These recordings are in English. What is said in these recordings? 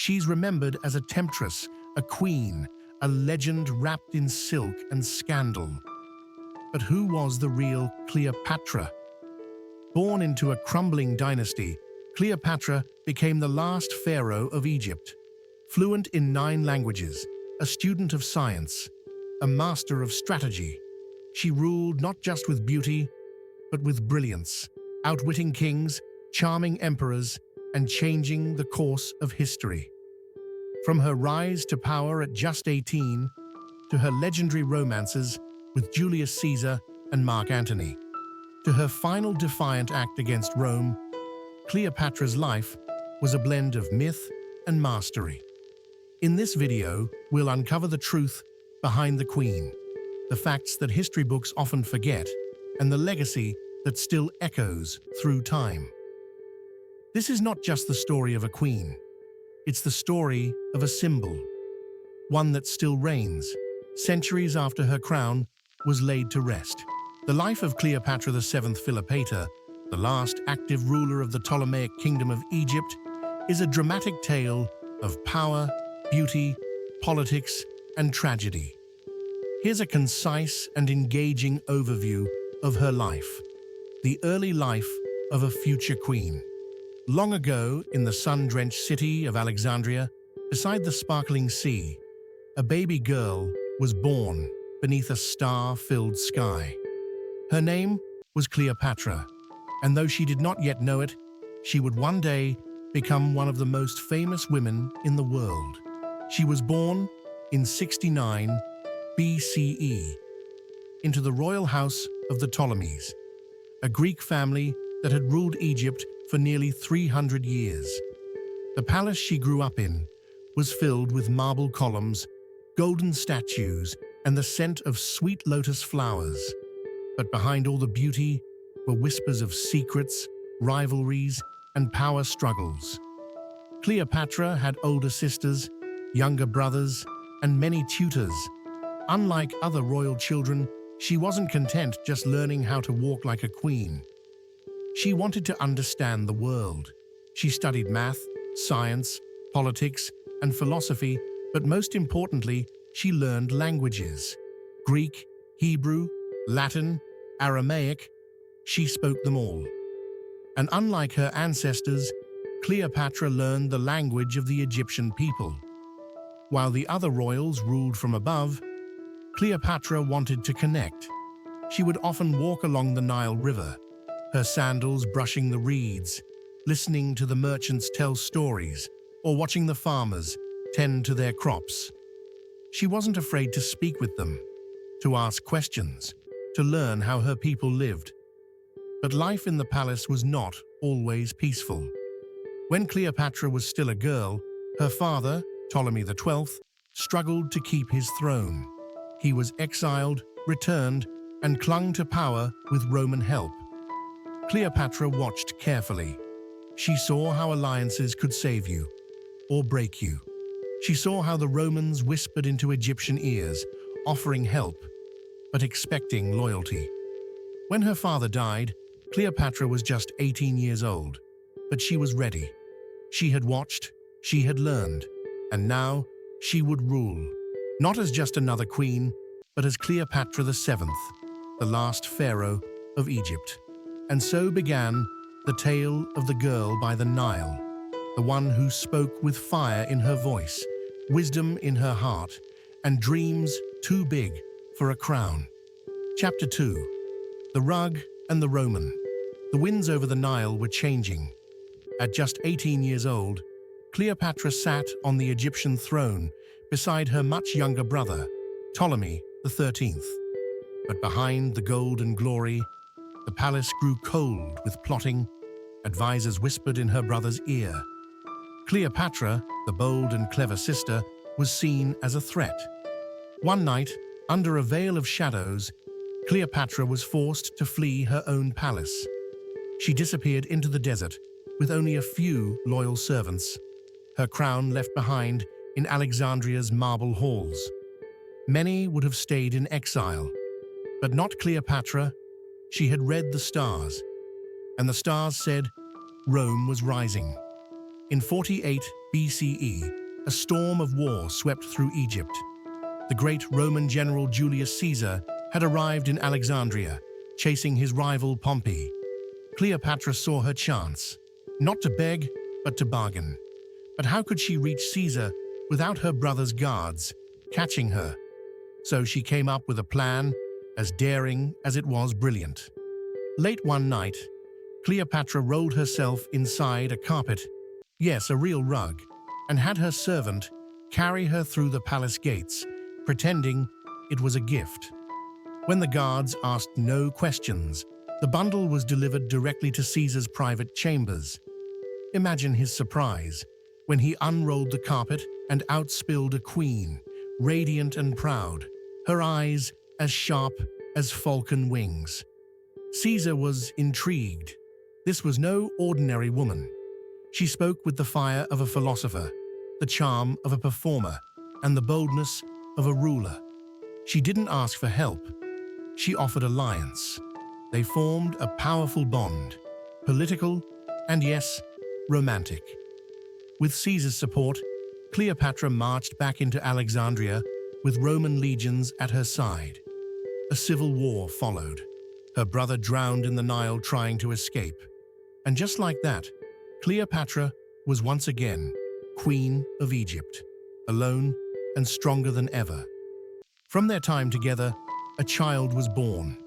She's remembered as a temptress, a queen, a legend wrapped in silk and scandal. But who was the real Cleopatra? Born into a crumbling dynasty, Cleopatra became the last pharaoh of Egypt. Fluent in 9 languages, a student of science, a master of strategy, she ruled not just with beauty, but with brilliance, outwitting kings, charming emperors, and changing the course of history. From her rise to power at just 18, to her legendary romances with Julius Caesar and Mark Antony, to her final defiant act against Rome, Cleopatra's life was a blend of myth and mastery. In this video, we'll uncover the truth behind the Queen, the facts that history books often forget, and the legacy that still echoes through time. This is not just the story of a queen. It's the story of a symbol, one that still reigns, centuries after her crown was laid to rest. The life of Cleopatra VII Philopator, the last active ruler of the Ptolemaic Kingdom of Egypt, is a dramatic tale of power, beauty, politics, and tragedy. Here's a concise and engaging overview of her life, the early life of a future queen. Long ago, in the sun-drenched city of Alexandria, beside the sparkling sea, a baby girl was born beneath a star-filled sky. Her name was Cleopatra, and though she did not yet know it, she would one day become one of the most famous women in the world. She was born in 69 BCE into the royal house of the Ptolemies, a Greek family that had ruled Egypt for nearly 300 years. The palace she grew up in was filled with marble columns, golden statues, and the scent of sweet lotus flowers. But behind all the beauty were whispers of secrets, rivalries, and power struggles. Cleopatra had older sisters, younger brothers, and many tutors. Unlike other royal children, she wasn't content just learning how to walk like a queen. She wanted to understand the world. She studied math, science, politics, and philosophy, but most importantly, she learned languages. Greek, Hebrew, Latin, Aramaic, she spoke them all. And unlike her ancestors, Cleopatra learned the language of the Egyptian people. While the other royals ruled from above, Cleopatra wanted to connect. She would often walk along the Nile River, her sandals brushing the reeds, listening to the merchants tell stories, or watching the farmers tend to their crops. She wasn't afraid to speak with them, to ask questions, to learn how her people lived. But life in the palace was not always peaceful. When Cleopatra was still a girl, her father, Ptolemy XII, struggled to keep his throne. He was exiled, returned, and clung to power with Roman help. Cleopatra watched carefully. She saw how alliances could save you or break you. She saw how the Romans whispered into Egyptian ears, offering help, but expecting loyalty. When her father died, Cleopatra was just 18 years old, but she was ready. She had watched, she had learned, and now she would rule, not as just another queen, but as Cleopatra VII, the last pharaoh of Egypt. And so began the tale of the girl by the Nile, the one who spoke with fire in her voice, wisdom in her heart, and dreams too big for a crown. Chapter 2. The Rug and the Roman. The winds over the Nile were changing. At just 18 years old, Cleopatra sat on the Egyptian throne beside her much younger brother, Ptolemy XIII. But behind the golden glory, the palace grew cold with plotting. Advisors whispered in her brother's ear. Cleopatra, the bold and clever sister, was seen as a threat. One night, under a veil of shadows, Cleopatra was forced to flee her own palace. She disappeared into the desert with only a few loyal servants, her crown left behind in Alexandria's marble halls. Many would have stayed in exile, but not Cleopatra. She had read the stars, and the stars said Rome was rising. In 48 BCE, a storm of war swept through Egypt. The great Roman general Julius Caesar had arrived in Alexandria, chasing his rival Pompey. Cleopatra saw her chance, not to beg, but to bargain. But how could she reach Caesar without her brother's guards catching her? So she came up with a plan as daring as it was brilliant. Late one night, Cleopatra rolled herself inside a carpet, yes, a real rug, and had her servant carry her through the palace gates, pretending it was a gift. When the guards asked no questions, the bundle was delivered directly to Caesar's private chambers. Imagine his surprise when he unrolled the carpet and outspilled a queen, radiant and proud, her eyes as sharp as falcon wings. Caesar was intrigued. This was no ordinary woman. She spoke with the fire of a philosopher, the charm of a performer, and the boldness of a ruler. She didn't ask for help. She offered alliance. They formed a powerful bond, political and, yes, romantic. With Caesar's support, Cleopatra marched back into Alexandria with Roman legions at her side. A civil war followed. Her brother drowned in the Nile trying to escape. And just like that, Cleopatra was once again Queen of Egypt, alone and stronger than ever. From their time together, a child was born,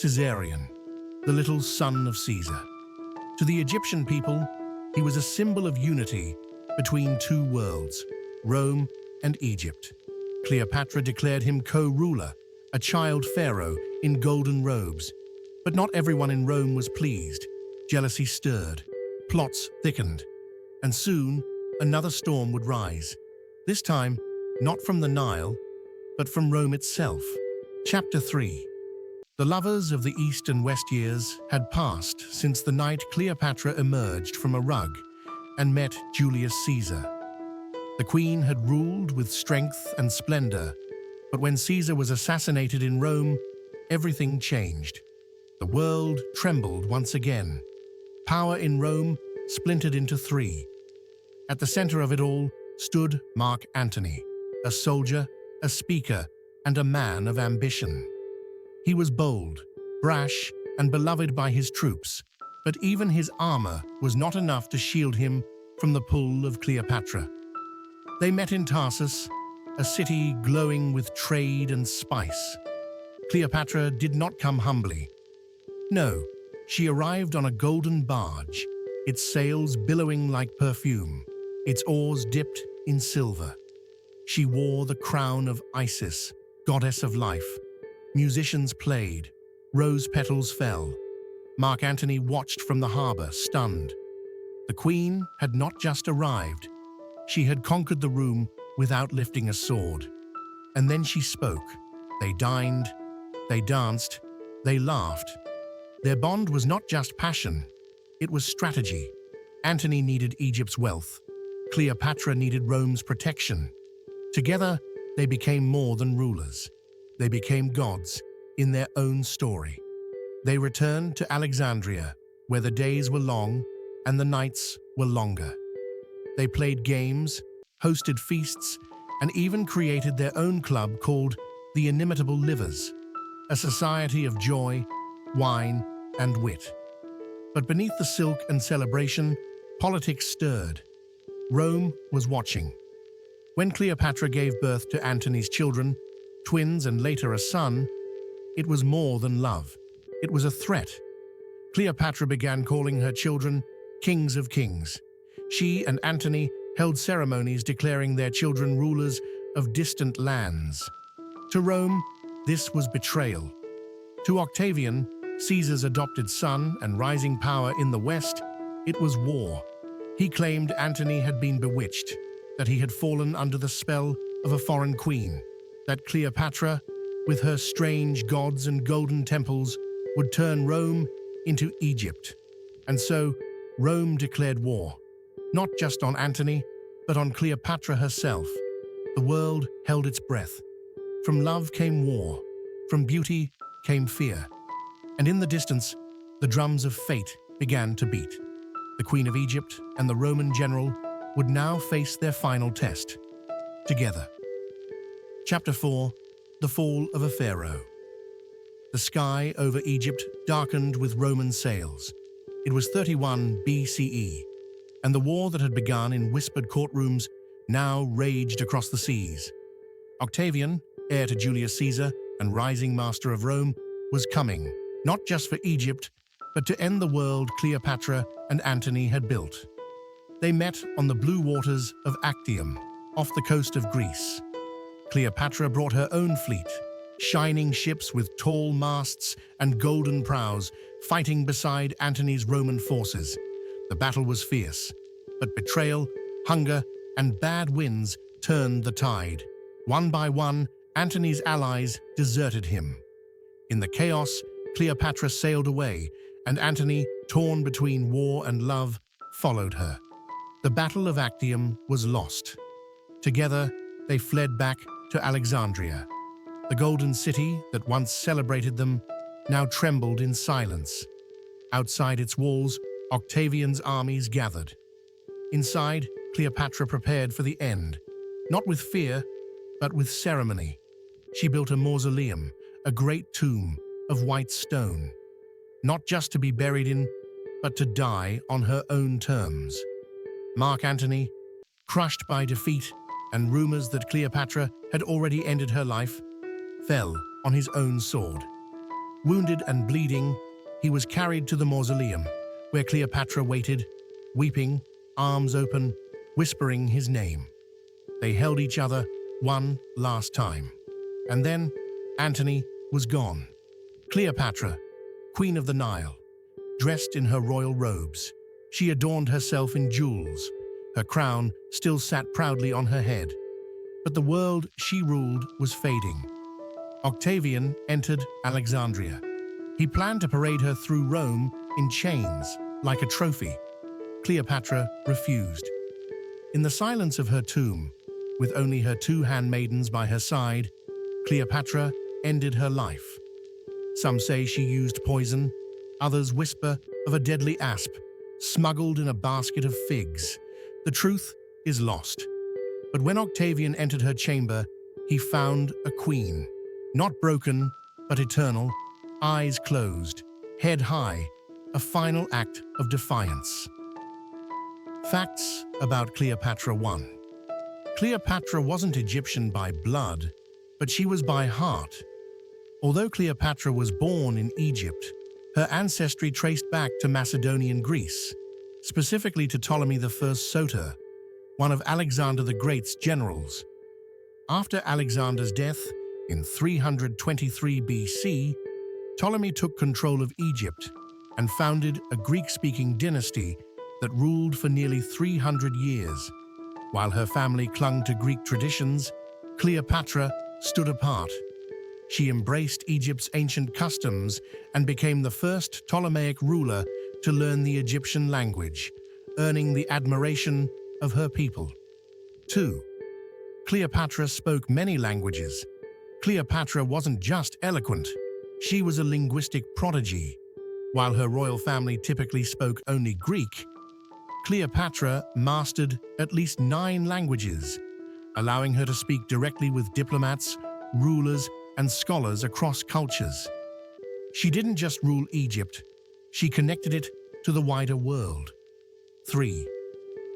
Caesarion, the little son of Caesar. To the Egyptian people, he was a symbol of unity between two worlds, Rome and Egypt. Cleopatra declared him co-ruler, a child pharaoh in golden robes. But not everyone in Rome was pleased. Jealousy stirred, plots thickened, and soon another storm would rise. This time, not from the Nile, but from Rome itself. Chapter 3. The lovers of the East and West years had passed since the night Cleopatra emerged from a rug and met Julius Caesar. The queen had ruled with strength and splendor, but when Caesar was assassinated in Rome, everything changed. The world trembled once again. Power in Rome splintered into three. At the center of it all stood Mark Antony, a soldier, a speaker, and a man of ambition. He was bold, brash, and beloved by his troops, but even his armor was not enough to shield him from the pull of Cleopatra. They met in Tarsus, a city glowing with trade and spice. Cleopatra did not come humbly. No, she arrived on a golden barge, its sails billowing like perfume, its oars dipped in silver. She wore the crown of Isis, goddess of life. Musicians played, rose petals fell. Mark Antony watched from the harbor, stunned. The queen had not just arrived. She had conquered the room without lifting a sword. And then she spoke. They dined, they danced, they laughed. Their bond was not just passion, it was strategy. Antony needed Egypt's wealth. Cleopatra needed Rome's protection. Together, they became more than rulers. They became gods in their own story. They returned to Alexandria, where the days were long and the nights were longer. They played games, hosted feasts, and even created their own club called the Inimitable Livers, a society of joy, wine, and wit. But beneath the silk and celebration, politics stirred. Rome was watching. When Cleopatra gave birth to Antony's children, twins and later a son, it was more than love. It was a threat. Cleopatra began calling her children kings of kings. She and Antony held ceremonies declaring their children rulers of distant lands. To Rome, this was betrayal. To Octavian, Caesar's adopted son and rising power in the West, it was war. He claimed Antony had been bewitched, that he had fallen under the spell of a foreign queen, that Cleopatra, with her strange gods and golden temples, would turn Rome into Egypt. And so, Rome declared war, not just on Antony, but on Cleopatra herself. The world held its breath. From love came war, from beauty came fear. And in the distance, the drums of fate began to beat. The Queen of Egypt and the Roman general would now face their final test, together. Chapter 4: The Fall of a Pharaoh. The sky over Egypt darkened with Roman sails. It was 31 BCE, and the war that had begun in whispered courtrooms now raged across the seas. Octavian, heir to Julius Caesar and rising master of Rome, was coming, not just for Egypt, but to end the world Cleopatra and Antony had built. They met on the blue waters of Actium, off the coast of Greece. Cleopatra brought her own fleet, shining ships with tall masts and golden prows, fighting beside Antony's Roman forces. The battle was fierce, but betrayal, hunger, and bad winds turned the tide. One by one, Antony's allies deserted him. In the chaos, Cleopatra sailed away, and Antony, torn between war and love, followed her. The Battle of Actium was lost. Together, they fled back to Alexandria. The golden city that once celebrated them now trembled in silence. Outside its walls, Octavian's armies gathered. Inside, Cleopatra prepared for the end, not with fear, but with ceremony. She built a mausoleum, a great tomb of white stone, not just to be buried in, but to die on her own terms. Mark Antony, crushed by defeat and rumors that Cleopatra had already ended her life, fell on his own sword. Wounded and bleeding, he was carried to the mausoleum, where Cleopatra waited, weeping, arms open, whispering his name. They held each other one last time. And then Antony was gone. Cleopatra, Queen of the Nile, dressed in her royal robes, she adorned herself in jewels. Her crown still sat proudly on her head. But the world she ruled was fading. Octavian entered Alexandria. He planned to parade her through Rome in chains, like a trophy. Cleopatra refused. In the silence of her tomb, with only her two handmaidens by her side, Cleopatra ended her life. Some say she used poison, others whisper of a deadly asp, smuggled in a basket of figs. The truth is lost. But when Octavian entered her chamber, he found a queen, not broken, but eternal, eyes closed, head high, a final act of defiance. Facts about Cleopatra I. Cleopatra wasn't Egyptian by blood, but she was by heart. Although Cleopatra was born in Egypt, her ancestry traced back to Macedonian Greece, specifically to Ptolemy I Soter, one of Alexander the Great's generals. After Alexander's death in 323 BC, Ptolemy took control of Egypt and founded a Greek-speaking dynasty that ruled for nearly 300 years. While her family clung to Greek traditions, Cleopatra stood apart. She embraced Egypt's ancient customs and became the first Ptolemaic ruler to learn the Egyptian language, earning the admiration of her people. 2. Cleopatra spoke many languages. Cleopatra wasn't just eloquent, she was a linguistic prodigy. While her royal family typically spoke only Greek, Cleopatra mastered at least 9 languages, allowing her to speak directly with diplomats, rulers, and scholars across cultures. She didn't just rule Egypt, she connected it to the wider world. 3.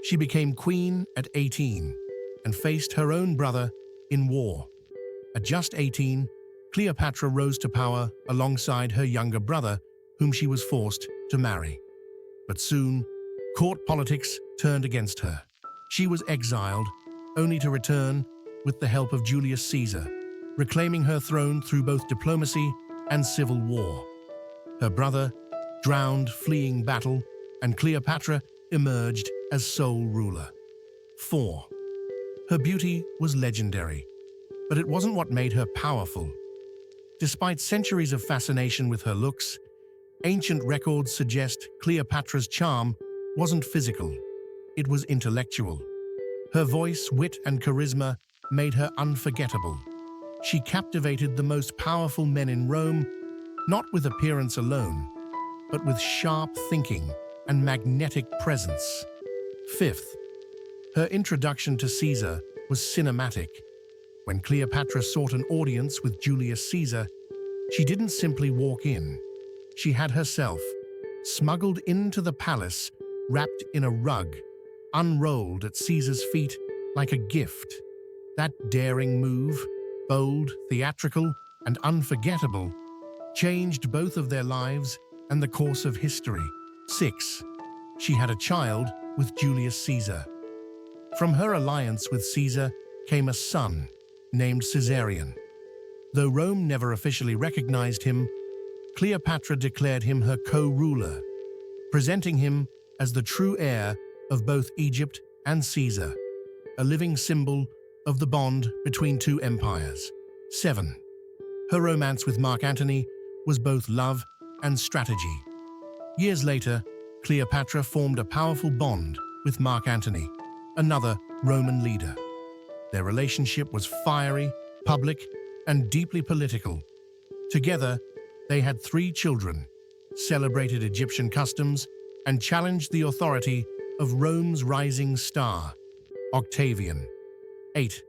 She became queen at 18 and faced her own brother in war. At just 18, Cleopatra rose to power alongside her younger brother, whom she was forced to marry. But soon, court politics turned against her. She was exiled, only to return with the help of Julius Caesar, reclaiming her throne through both diplomacy and civil war. Her brother drowned fleeing battle, and Cleopatra emerged as sole ruler. 4. Her beauty was legendary, but it wasn't what made her powerful. Despite centuries of fascination with her looks, ancient records suggest Cleopatra's charm wasn't physical, it was intellectual. Her voice, wit, and charisma made her unforgettable. She captivated the most powerful men in Rome, not with appearance alone, but with sharp thinking, and magnetic presence. Fifth, her introduction to Caesar was cinematic. When Cleopatra sought an audience with Julius Caesar, she didn't simply walk in. She had herself smuggled into the palace, wrapped in a rug, unrolled at Caesar's feet like a gift. That daring move, bold, theatrical, and unforgettable, changed both of their lives and the course of history. 6. She had a child with Julius Caesar. From her alliance with Caesar came a son named Caesarion. Though Rome never officially recognized him, Cleopatra declared him her co-ruler, presenting him as the true heir of both Egypt and Caesar, a living symbol of the bond between two empires. 7. Her romance with Mark Antony was both love and strategy. Years later, Cleopatra formed a powerful bond with Mark Antony, another Roman leader. Their relationship was fiery, public, and deeply political. Together, they had 3 children, celebrated Egyptian customs, and challenged the authority of Rome's rising star, Octavian. 8.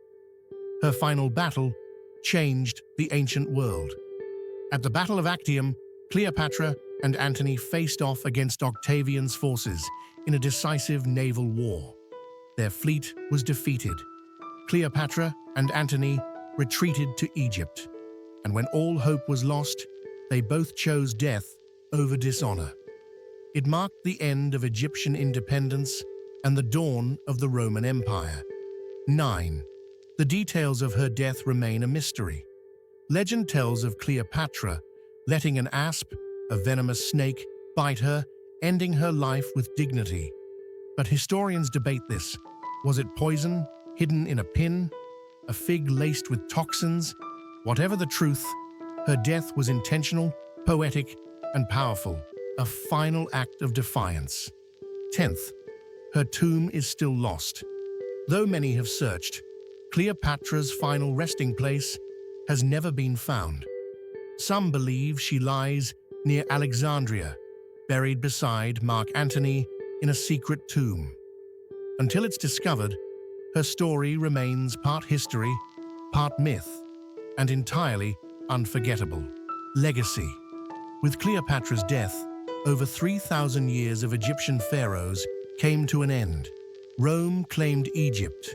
Her final battle changed the ancient world. At the Battle of Actium, Cleopatra and Antony faced off against Octavian's forces in a decisive naval war. Their fleet was defeated. Cleopatra and Antony retreated to Egypt, and when all hope was lost, they both chose death over dishonor. It marked the end of Egyptian independence and the dawn of the Roman Empire. 9. The details of her death remain a mystery. Legend tells of Cleopatra letting an asp, a venomous snake, bite her, ending her life with dignity. But historians debate this. Was it poison, hidden in a pin? A fig laced with toxins? Whatever the truth, her death was intentional, poetic, and powerful, a final act of defiance. 10th, her tomb is still lost. Though many have searched, Cleopatra's final resting place has never been found. Some believe she lies near Alexandria, buried beside Mark Antony in a secret tomb. Until it's discovered, her story remains part history, part myth, and entirely unforgettable. Legacy. With Cleopatra's death, over 3,000 years of Egyptian pharaohs came to an end. Rome claimed Egypt,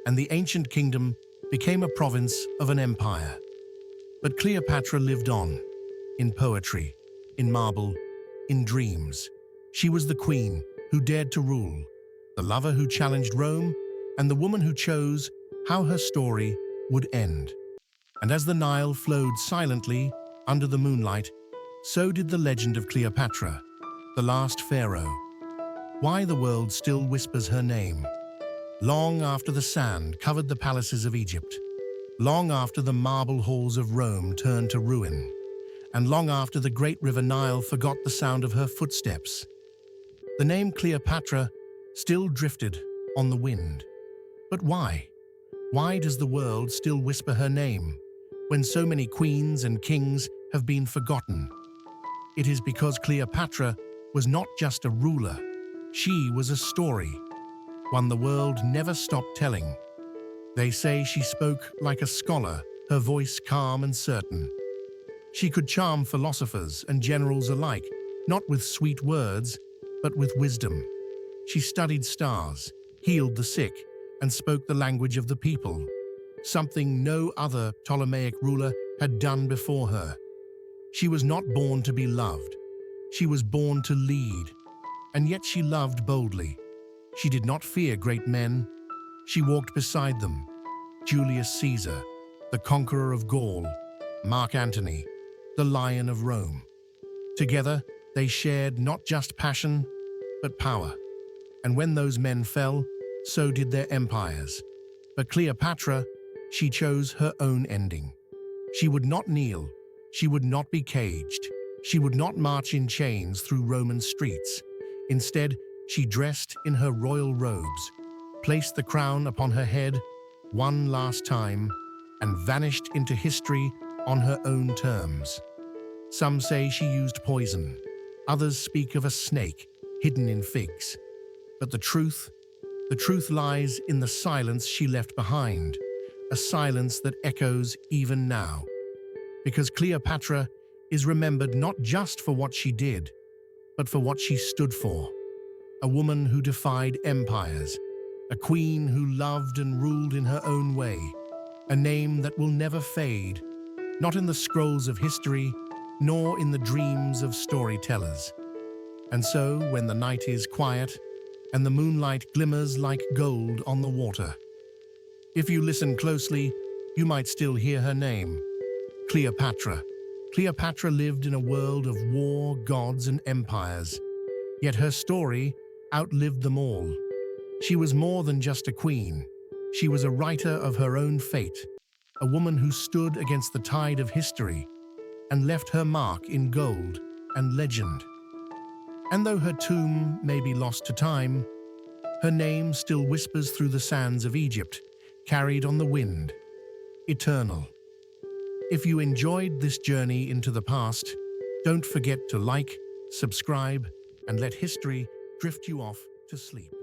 and the ancient kingdom became a province of an empire. But Cleopatra lived on, in poetry, in marble, in dreams. She was the queen who dared to rule, the lover who challenged Rome, and the woman who chose how her story would end. And as the Nile flowed silently under the moonlight, so did the legend of Cleopatra, the last pharaoh. Why the world still whispers her name. Long after the sand covered the palaces of Egypt, long after the marble halls of Rome turned to ruin, and long after the great river Nile forgot the sound of her footsteps, the name Cleopatra still drifted on the wind. But why? Why does the world still whisper her name when so many queens and kings have been forgotten? It is because Cleopatra was not just a ruler. She was a story, one the world never stopped telling. They say she spoke like a scholar, her voice calm and certain. She could charm philosophers and generals alike, not with sweet words, but with wisdom. She studied stars, healed the sick, and spoke the language of the people, something no other Ptolemaic ruler had done before her. She was not born to be loved. She was born to lead, and yet she loved boldly. She did not fear great men. She walked beside them. Julius Caesar, the conqueror of Gaul, Mark Antony, the Lion of Rome. Together, they shared not just passion, but power. And when those men fell, so did their empires. But Cleopatra, she chose her own ending. She would not kneel. She would not be caged. She would not march in chains through Roman streets. Instead, she dressed in her royal robes, placed the crown upon her head one last time, and vanished into history on her own terms. Some say she used poison. Others speak of a snake, hidden in figs. But the truth lies in the silence she left behind, a silence that echoes even now. Because Cleopatra is remembered not just for what she did, but for what she stood for. A woman who defied empires, a queen who loved and ruled in her own way, a name that will never fade, not in the scrolls of history, nor in the dreams of storytellers. And so, when the night is quiet and the moonlight glimmers like gold on the water, if you listen closely, you might still hear her name, Cleopatra. Cleopatra lived in a world of war, gods, and empires, yet her story outlived them all. She was more than just a queen. She was a writer of her own fate, a woman who stood against the tide of history and left her mark in gold and legend. And though her tomb may be lost to time, her name still whispers through the sands of Egypt, carried on the wind, eternal. If you enjoyed this journey into the past, don't forget to like, subscribe, and let history drift you off to sleep.